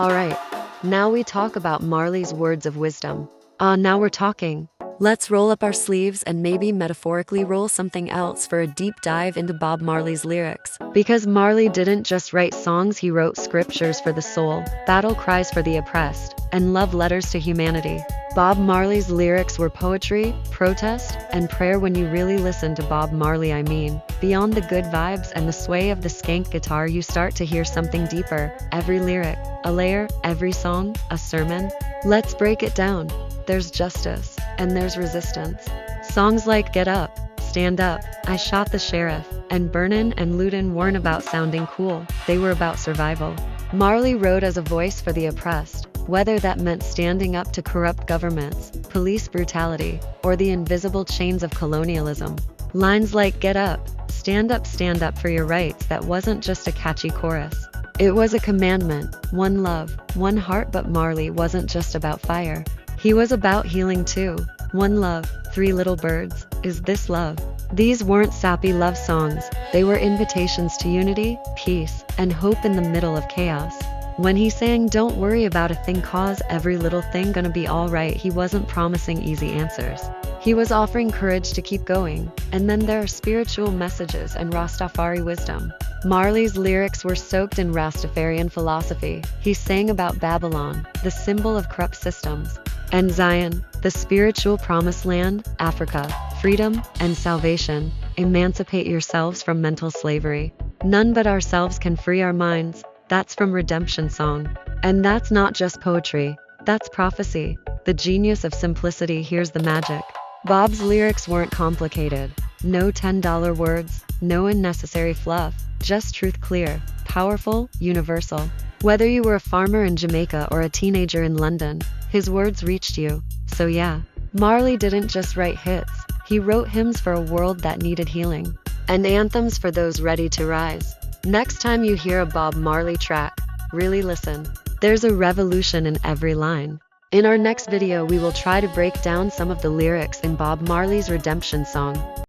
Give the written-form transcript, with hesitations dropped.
Alright, now we talk about Marley's words of wisdom. Now we're talking. Let's roll up our sleeves and maybe metaphorically roll something else for a deep dive into Bob Marley's lyrics. Because Marley didn't just write songs, he wrote scriptures for the soul, battle cries for the oppressed, and love letters to humanity. Bob Marley's lyrics were poetry, protest, and prayer. When you really listen to Bob Marley, beyond the good vibes and the sway of the skank guitar, you start to hear something deeper. Every lyric, a layer, every song, a sermon. Let's break it down. There's justice, and there's resistance. Songs like Get Up, Stand Up, I Shot the Sheriff, and Burnin' and Lootin' weren't about sounding cool, they were about survival. Marley wrote as a voice for the oppressed, whether that meant standing up to corrupt governments, police brutality, or the invisible chains of colonialism. Lines like Get Up, stand up for your rights, that wasn't just a catchy chorus. It was a commandment, one love, one heart. But Marley wasn't just about fire. He was about healing too. One love, three little birds, is this love? These weren't sappy love songs, they were invitations to unity, peace, and hope in the middle of chaos. When he sang "Don't worry about a thing, cause every little thing gonna be alright," he wasn't promising easy answers. He was offering courage to keep going. And then there are spiritual messages and Rastafari wisdom. Marley's lyrics were soaked in Rastafarian philosophy. He sang about Babylon, the symbol of corrupt systems, and Zion, the spiritual promised land, Africa, freedom and salvation. Emancipate yourselves from mental slavery. None but ourselves can free our minds. That's from Redemption Song. And that's not just poetry, that's prophecy. The genius of simplicity, here's the magic. Bob's lyrics weren't complicated. No $10 words, no unnecessary fluff, just truth, clear, powerful, universal. Whether you were a farmer in Jamaica or a teenager in London, his words reached you. So yeah, Marley didn't just write hits, he wrote hymns for a world that needed healing, and anthems for those ready to rise. Next time you hear a Bob Marley track, really listen. There's a revolution in every line. In our next video, we will try to break down some of the lyrics in Bob Marley's Redemption Song.